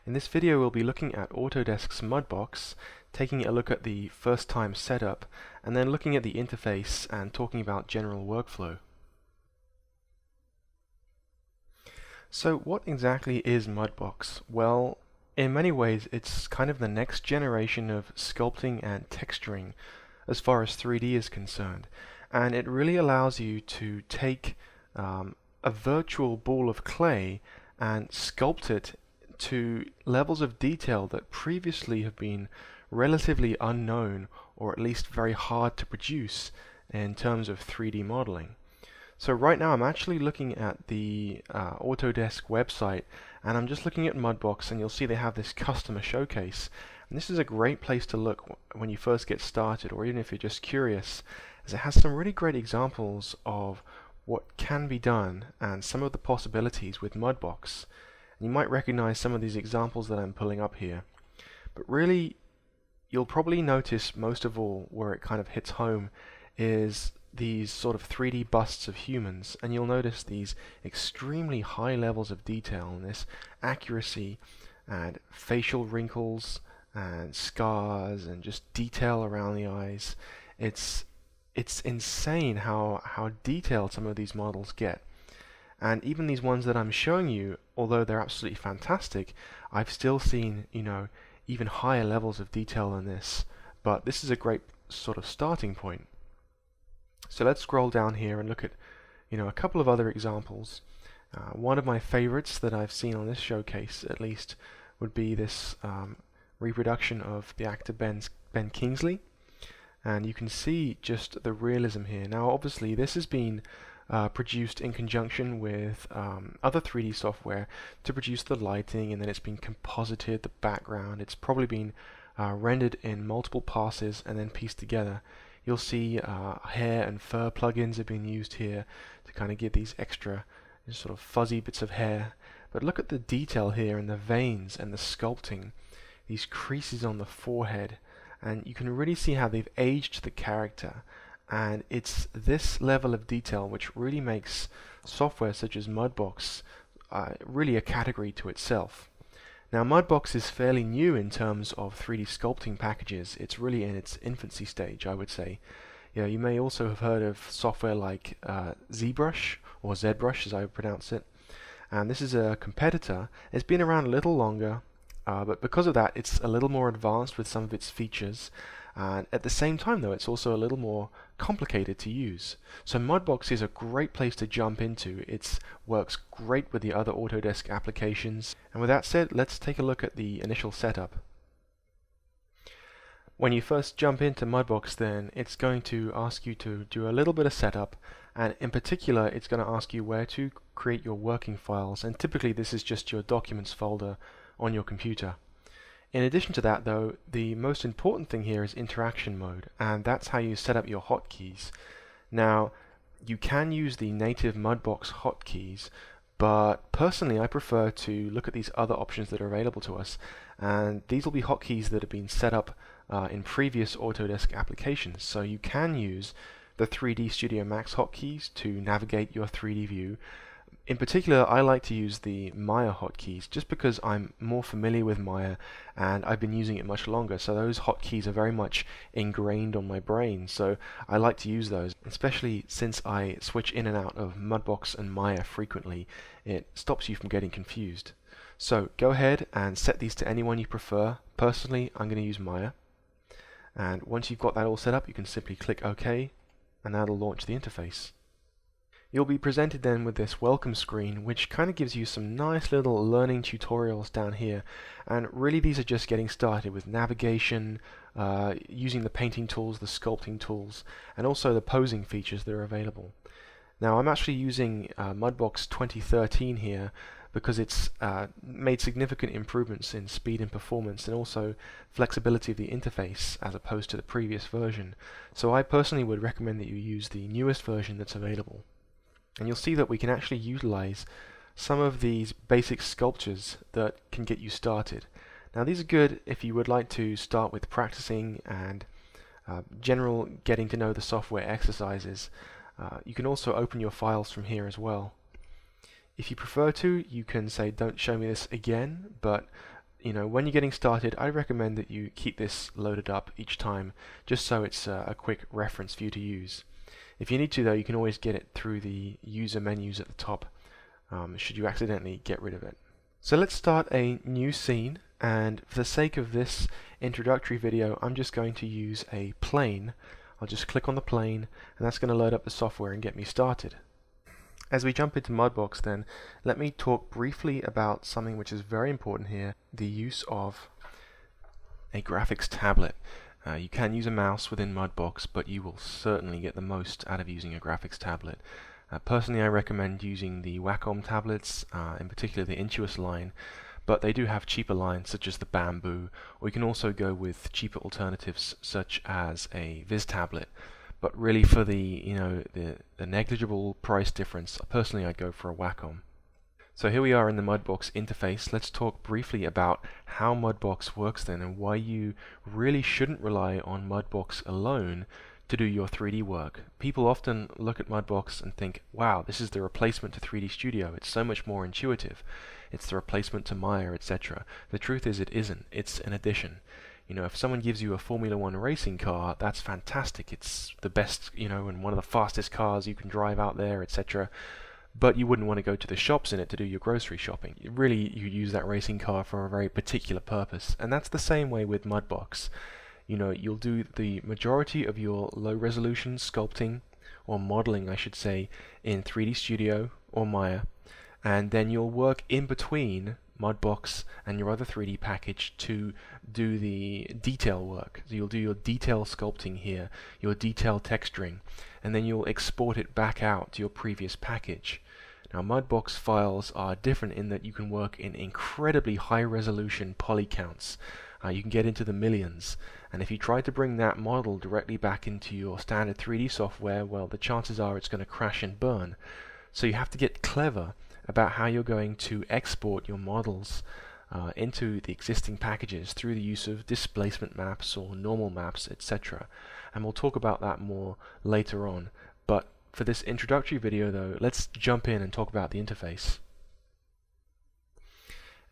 In this video we'll be looking at Autodesk's Mudbox, taking a look at the first time setup, and then looking at the interface and talking about general workflow. So what exactly is Mudbox? Well, in many ways it's kind of the next generation of sculpting and texturing as far as 3D is concerned, and it really allows you to take a virtual ball of clay and sculpt it to levels of detail that previously have been relatively unknown, or at least very hard to produce in terms of 3D modeling. So right now I'm actually looking at the Autodesk website, and I'm just looking at Mudbox, and you'll see they have this customer showcase. And this is a great place to look when you first get started, or even if you're just curious, as it has some really great examples of what can be done and some of the possibilities with Mudbox. You might recognize some of these examples that I'm pulling up here, but really you'll probably notice most of all where it kind of hits home is these sort of 3D busts of humans, and you'll notice these extremely high levels of detail and this accuracy and facial wrinkles and scars and just detail around the eyes. It's insane how detailed some of these models get. And even these ones that I'm showing you, although they're absolutely fantastic, I've still seen, even higher levels of detail than this. But this is a great sort of starting point. So let's scroll down here and look at, a couple of other examples. One of my favorites that I've seen on this showcase, at least, would be this reproduction of the actor Ben Kingsley. And you can see just the realism here. Now, obviously, this has been produced in conjunction with other 3D software to produce the lighting, and then it's been composited, the background. It's probably been rendered in multiple passes and then pieced together. You'll see hair and fur plugins have been used here to kind of give these extra sort of fuzzy bits of hair. But look at the detail here in the veins and the sculpting, these creases on the forehead, and you can really see how they've aged the character. And it's this level of detail which really makes software such as Mudbox really a category to itself. Now, Mudbox is fairly new in terms of 3D sculpting packages. It's really in its infancy stage, I would say. You may also have heard of software like ZBrush, or ZBrush as I would pronounce it. And this is a competitor. It's been around a little longer, but because of that, it's a little more advanced with some of its features. And at the same time, though, it's also a little more complicated to use. So Mudbox is a great place to jump into. It works great with the other Autodesk applications. And with that said, let's take a look at the initial setup. When you first jump into Mudbox, then it's going to ask you to do a little bit of setup, and in particular it's going to ask you where to create your working files, and typically this is just your documents folder on your computer. In addition to that, though, the most important thing here is interaction mode, and that's how you set up your hotkeys. Now, you can use the native Mudbox hotkeys, but personally I prefer to look at these other options that are available to us, and these will be hotkeys that have been set up in previous Autodesk applications. So you can use the 3D Studio Max hotkeys to navigate your 3D view. In particular, I like to use the Maya hotkeys just because I'm more familiar with Maya and I've been using it much longer, so those hotkeys are very much ingrained on my brain, so I like to use those, especially since I switch in and out of Mudbox and Maya frequently. It stops you from getting confused. So go ahead and set these to anyone you prefer. Personally, I'm going to use Maya, and once you've got that all set up, you can simply click OK, and that'll launch the interface. You'll be presented then with this welcome screen, which kind of gives you some nice little learning tutorials down here, and really these are just getting started with navigation, using the painting tools, the sculpting tools, and also the posing features that are available. Now, I'm actually using Mudbox 2013 here because it's made significant improvements in speed and performance, and also flexibility of the interface as opposed to the previous version. So I personally would recommend that you use the newest version that's available. And you'll see that we can actually utilize some of these basic sculptures that can get you started. Now, these are good if you would like to start with practicing and general getting to know the software exercises. You can also open your files from here as well. If you prefer to, you can say don't show me this again, but when you're getting started, I recommend that you keep this loaded up each time, just so it's a quick reference for you to use. If you need to, though, you can always get it through the user menus at the top, should you accidentally get rid of it. So let's start a new scene, and for the sake of this introductory video, I'm just going to use a plane. I'll just click on the plane, and that's going to load up the software and get me started. As we jump into Mudbox then, let me talk briefly about something which is very important here, the use of a graphics tablet. You can use a mouse within Mudbox, but you will certainly get the most out of using a graphics tablet. Personally, I recommend using the Wacom tablets, in particular the Intuos line, but they do have cheaper lines such as the Bamboo, or you can also go with cheaper alternatives such as a Viz tablet. But really, for the negligible price difference, personally I'd go for a Wacom. So here we are in the Mudbox interface. Let's talk briefly about how Mudbox works then, and why you really shouldn't rely on Mudbox alone to do your 3D work. People often look at Mudbox and think, wow, this is the replacement to 3D Studio. It's so much more intuitive. It's the replacement to Maya, etc. The truth is, it isn't. It's an addition. If someone gives you a Formula 1 racing car, that's fantastic. It's the best, and one of the fastest cars you can drive out there, etc. But you wouldn't want to go to the shops in it to do your grocery shopping. Really, you use that racing car for a very particular purpose. And that's the same way with Mudbox. You'll do the majority of your low-resolution sculpting, or modeling, I should say, in 3D Studio or Maya, and then you'll work in between Mudbox and your other 3D package to do the detail work. So you'll do your detail sculpting here, your detail texturing, and then you'll export it back out to your previous package. Now, Mudbox files are different in that you can work in incredibly high resolution poly counts. You can get into the millions, and if you try to bring that model directly back into your standard 3D software, well, the chances are it's going to crash and burn. So you have to get clever about how you're going to export your models into the existing packages through the use of displacement maps or normal maps, etc. And we'll talk about that more later on. But for this introductory video though, let's jump in and talk about the interface.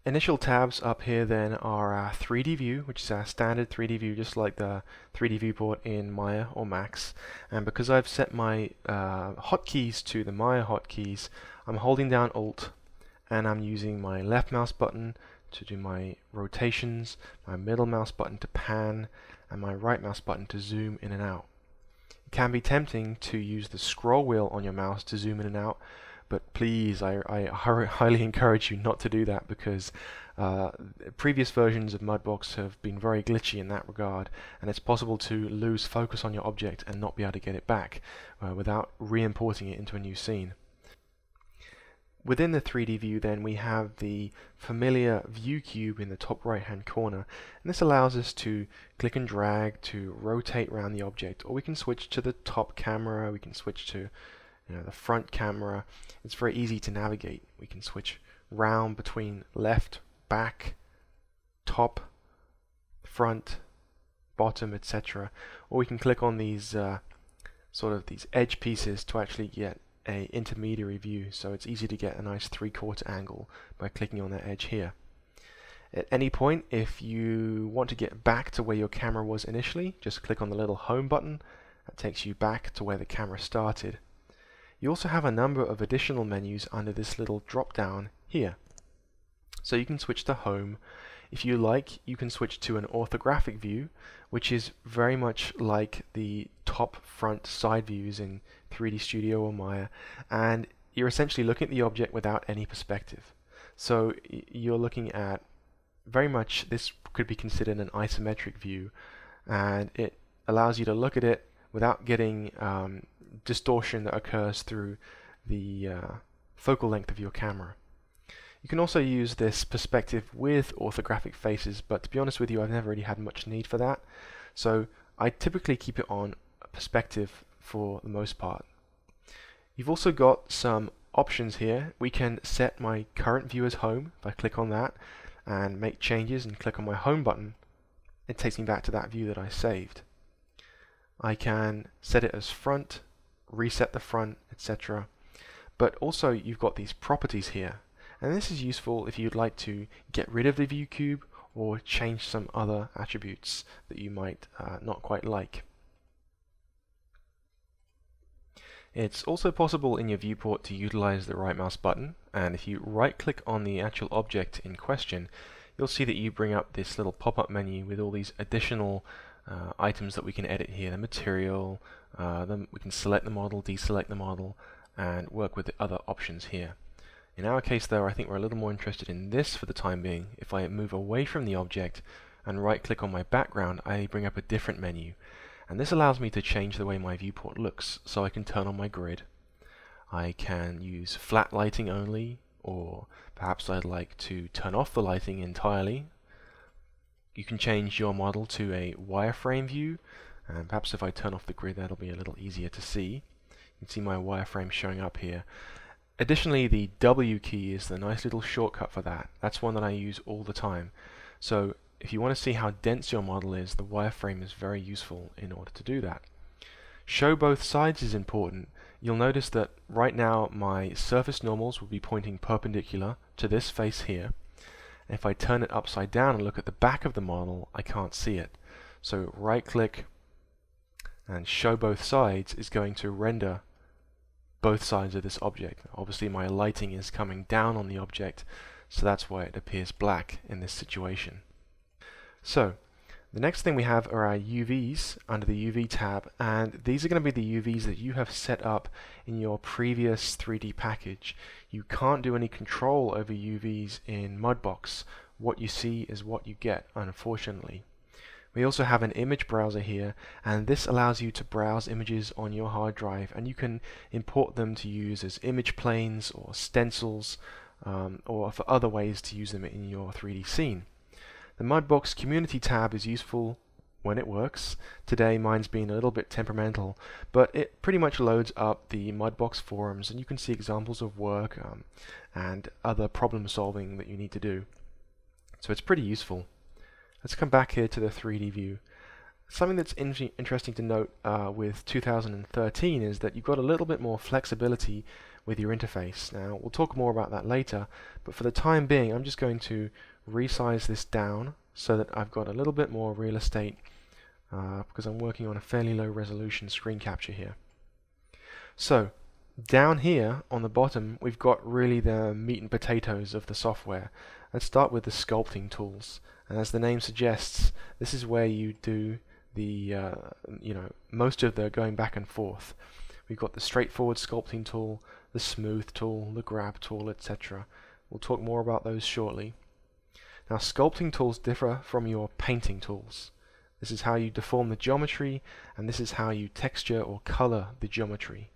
Initial tabs up here then are our 3D view, which is our standard 3D view, just like the 3D viewport in Maya or Max. And because I've set my hotkeys to the Maya hotkeys, I'm holding down Alt, and I'm using my left mouse button to do my rotations, my middle mouse button to pan, and my right mouse button to zoom in and out. It can be tempting to use the scroll wheel on your mouse to zoom in and out, but please, I highly encourage you not to do that, because previous versions of Mudbox have been very glitchy in that regard, and it's possible to lose focus on your object and not be able to get it back without re-importing it into a new scene. Within the 3D view then, we have the familiar Viewcube in the top right hand corner, and this allows us to click and drag to rotate around the object, or we can switch to the top camera, we can switch to the front camera. It's very easy to navigate. We can switch round between left, back, top, front, bottom, etc. Or we can click on these sort of these edge pieces to actually get a intermediary view, so it's easy to get a nice 3/4 angle by clicking on that edge here. At any point, if you want to get back to where your camera was initially, just click on the little home button. That takes you back to where the camera started. You also have a number of additional menus under this little drop down here. So you can switch to home. If you like, you can switch to an orthographic view, which is very much like the top, front, side views in 3D Studio or Maya, and you're essentially looking at the object without any perspective. So you're looking at very much, this could be considered an isometric view, and it allows you to look at it without getting distortion that occurs through the focal length of your camera. You can also use this perspective with orthographic faces, but to be honest with you, I've never really had much need for that. So I typically keep it on perspective for the most part. You've also got some options here. We can set my current view as home. If I click on that and make changes and click on my home button, it takes me back to that view that I saved. I can set it as front, reset the front, etc. But also you've got these properties here, and this is useful if you'd like to get rid of the Viewcube or change some other attributes that you might not quite like. It's also possible in your viewport to utilize the right mouse button, and if you right click on the actual object in question, you'll see that you bring up this little pop-up menu with all these additional items that we can edit here. The material, then we can select the model, deselect the model, and work with the other options here. In our case though, I think we're a little more interested in this for the time being. If I move away from the object and right click on my background, I bring up a different menu. And this allows me to change the way my viewport looks, so I can turn on my grid. I can use flat lighting only, or perhaps I'd like to turn off the lighting entirely. You can change your model to a wireframe view, and perhaps if I turn off the grid that'll be a little easier to see. You can see my wireframe showing up here. Additionally, the W key is the nice little shortcut for that. That's one that I use all the time. So if you want to see how dense your model is, the wireframe is very useful in order to do that. Show both sides is important. You'll notice that right now my surface normals will be pointing perpendicular to this face here. And if I turn it upside down and look at the back of the model, I can't see it. So right click and show both sides is going to render both sides of this object. Obviously my lighting is coming down on the object, so that's why it appears black in this situation. So the next thing we have are our UVs under the UV tab, and these are going to be the UVs that you have set up in your previous 3D package. You can't do any control over UVs in Mudbox. What you see is what you get, unfortunately. We also have an image browser here, and this allows you to browse images on your hard drive, and you can import them to use as image planes or stencils, or for other ways to use them in your 3D scene. The Mudbox community tab is useful when it works. Today mine's been a little bit temperamental, but it pretty much loads up the Mudbox forums, and you can see examples of work and other problem solving that you need to do. So it's pretty useful. Let's come back here to the 3D view. Something that's interesting to note with 2013 is that you've got a little bit more flexibility with your interface. Now we'll talk more about that later, but for the time being I'm just going to resize this down so that I've got a little bit more real estate because I'm working on a fairly low resolution screen capture here. So down here on the bottom we've got really the meat and potatoes of the software. Let's start with the sculpting tools, and as the name suggests, this is where you do the most of the going back and forth. We've got the straightforward sculpting tool, the smooth tool, the grab tool, etc. We'll talk more about those shortly. Now sculpting tools differ from your painting tools. This is how you deform the geometry, and this is how you texture or color the geometry.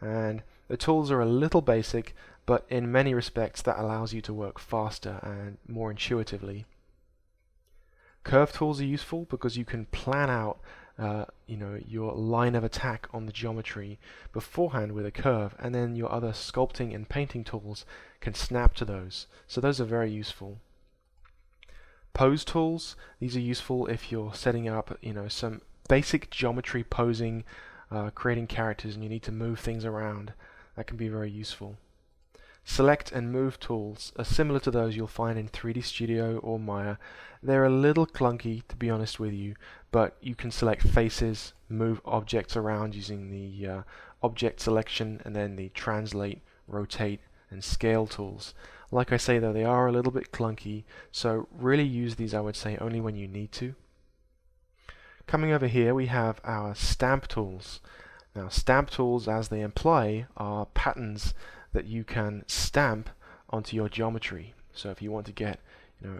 And the tools are a little basic, but in many respects that allows you to work faster and more intuitively. Curve tools are useful because you can plan out your line of attack on the geometry beforehand with a curve, and then your other sculpting and painting tools can snap to those. So those are very useful. Pose tools, these are useful if you're setting up some basic geometry posing, creating characters, and you need to move things around. That can be very useful. Select and move tools are similar to those you'll find in 3D Studio or Maya. They're a little clunky, to be honest with you, but you can select faces, move objects around using the object selection, and then the translate, rotate, and scale tools. Like I say though, they are a little bit clunky, so really use these, I would say, only when you need to. Coming over here we have our stamp tools. Now stamp tools, as they imply, are patterns that you can stamp onto your geometry. So if you want to get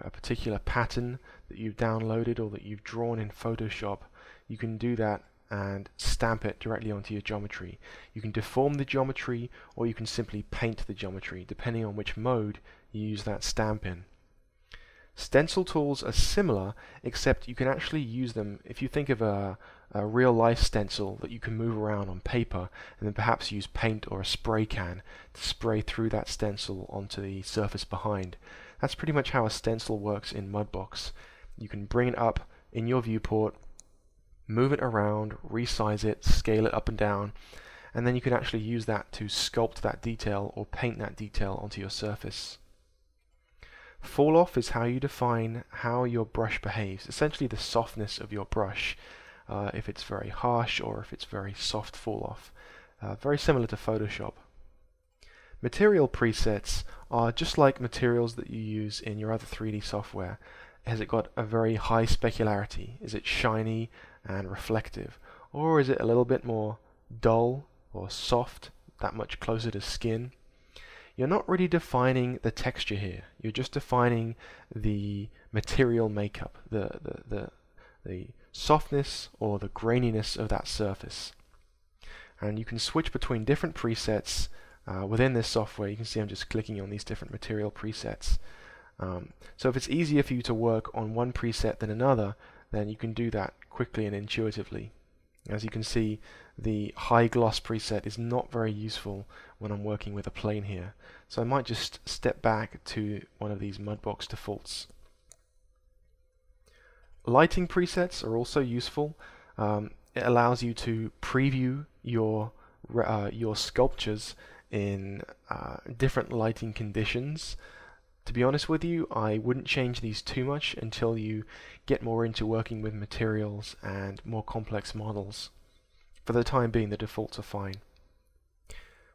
a particular pattern that you've downloaded or that you've drawn in Photoshop, you can do that and stamp it directly onto your geometry. You can deform the geometry, or you can simply paint the geometry, depending on which mode you use that stamp in. Stencil tools are similar, except you can actually use them if you think of a real-life stencil that you can move around on paper, and then perhaps use paint or a spray can to spray through that stencil onto the surface behind. That's pretty much how a stencil works in Mudbox. You can bring it up in your viewport, move it around, resize it, scale it up and down, and then you can actually use that to sculpt that detail or paint that detail onto your surface. Fall off is how you define how your brush behaves, essentially the softness of your brush, if it's very harsh or if it's very soft fall off. Very similar to Photoshop. Material presets are just like materials that you use in your other 3D software. Has it got a very high specularity? Is it shiny and reflective? Or is it a little bit more dull or soft, that much closer to skin? You're not really defining the texture here. You're just defining the material makeup, the softness or the graininess of that surface. And you can switch between different presets within this software. You can see I'm just clicking on these different material presets. So if it's easier for you to work on one preset than another, then you can do that quickly and intuitively. As you can see, the high gloss preset is not very useful when I'm working with a plane here. So I might just step back to one of these Mudbox defaults. Lighting presets are also useful. It allows you to preview your sculptures in different lighting conditions. To be honest with you, I wouldn't change these too much until you get more into working with materials and more complex models. For the time being, the defaults are fine.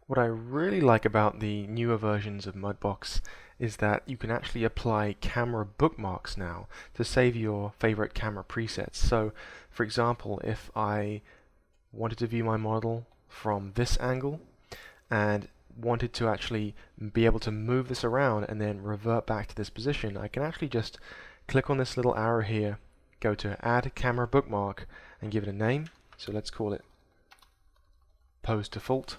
What I really like about the newer versions of Mudbox is that you can actually apply camera bookmarks now to save your favorite camera presets. So, for example, if I wanted to view my model from this angle and wanted to actually be able to move this around and then revert back to this position, I can actually just click on this little arrow here, go to Add Camera Bookmark and give it a name. So let's call it Pose Default.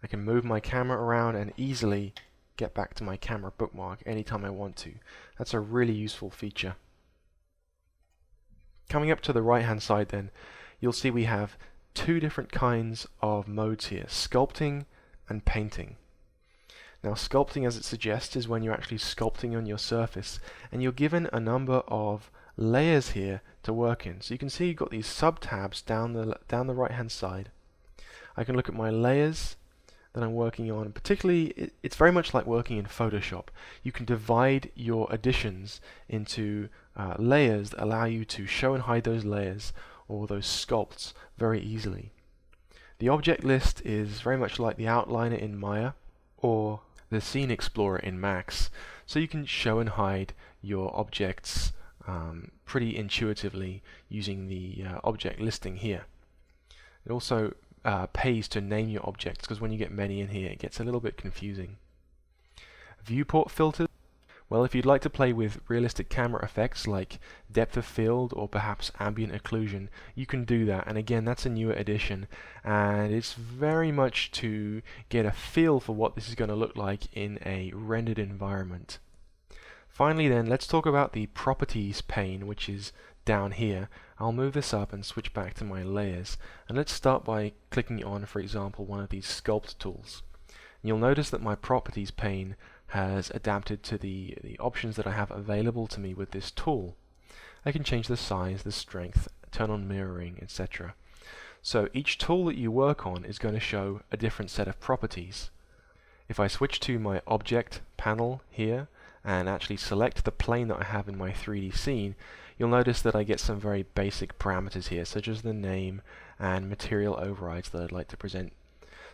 I can move my camera around and easily get back to my camera bookmark anytime I want to. That's a really useful feature. Coming up to the right hand side then, you'll see we have two different kinds of modes here, sculpting and painting. Now sculpting, as it suggests, is when you're actually sculpting on your surface and you're given a number of layers here to work in. So you can see you've got these sub tabs down the right hand side. I can look at my layers that I'm working on. Particularly, it's very much like working in Photoshop. You can divide your additions into layers that allow you to show and hide those layers or those sculpts very easily. The object list is very much like the outliner in Maya or the scene explorer in Max, so you can show and hide your objects pretty intuitively using the object listing here. It also pays to name your objects, because when you get many in here it gets a little bit confusing. Viewport filters. Well, if you'd like to play with realistic camera effects like depth of field or perhaps ambient occlusion, you can do that, and again that's a newer addition and it's very much to get a feel for what this is going to look like in a rendered environment. Finally then, let's talk about the properties pane, which is down here. I'll move this up and switch back to my layers, and let's start by clicking on, for example, one of these sculpt tools. And you'll notice that my properties pane has adapted to the options that I have available to me with this tool. I can change the size, the strength, turn on mirroring, etc. So each tool that you work on is going to show a different set of properties. If I switch to my object panel here and actually select the plane that I have in my 3D scene, you'll notice that I get some very basic parameters here, such as the name and material overrides that I'd like to present.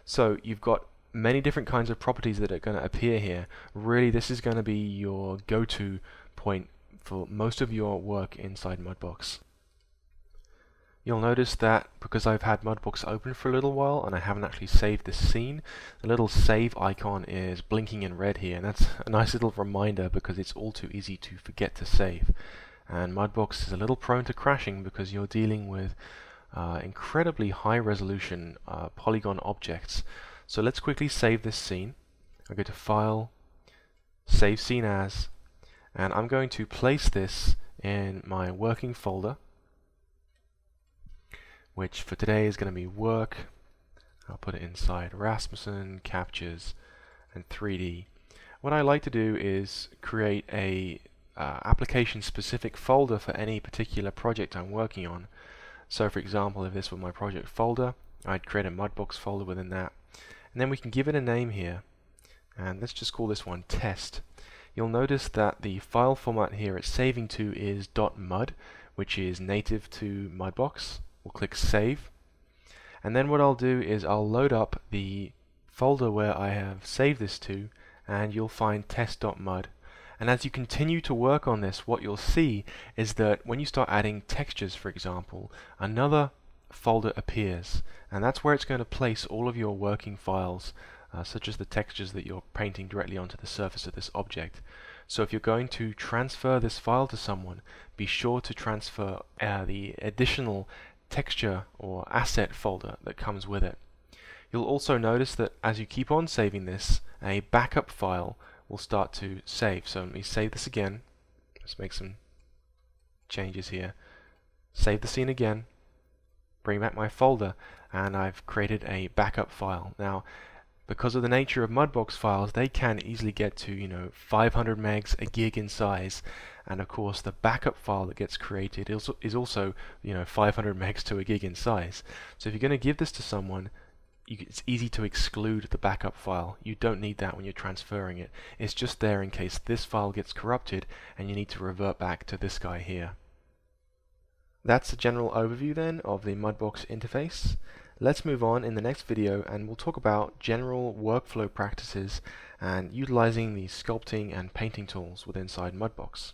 So you've got many different kinds of properties that are going to appear here. Really, this is going to be your go-to point for most of your work inside Mudbox. You'll notice that because I've had Mudbox open for a little while and I haven't actually saved this scene, the little save icon is blinking in red here, and that's a nice little reminder because it's all too easy to forget to save. And Mudbox is a little prone to crashing because you're dealing with incredibly high resolution polygon objects. So let's quickly save this scene. I'll go to File, Save Scene As, and I'm going to place this in my working folder, which for today is going to be Work. I'll put it inside Rasmussen, Captures, and 3D. What I like to do is create a application-specific folder for any particular project I'm working on. So for example, if this were my project folder, I'd create a Mudbox folder within that. And then we can give it a name here, and let's just call this one Test. you'll notice that the file format here it's saving to is .mud, which is native to Mudbox. We'll click Save, and then what I'll do is I'll load up the folder where I have saved this to, and you'll find test.mud. And as you continue to work on this, what you'll see is that when you start adding textures, for example, another folder appears, and that's where it's going to place all of your working files, such as the textures that you're painting directly onto the surface of this object. So if you're going to transfer this file to someone, be sure to transfer the additional texture or asset folder that comes with it. You'll also notice that as you keep on saving this, a backup file will start to save. So let me save this again. Let's make some changes here. Save the scene again, bring back my folder, and I've created a backup file. Now, because of the nature of Mudbox files, they can easily get to 500 megs, a gig in size, and of course the backup file that gets created is also 500 megs to a gig in size. So if you're going to give this to someone, it's easy to exclude the backup file. You don't need that when you're transferring it. It's just there in case this file gets corrupted and you need to revert back to this guy here. That's a general overview then of the Mudbox interface. Let's move on in the next video and we'll talk about general workflow practices and utilizing the sculpting and painting tools within Mudbox.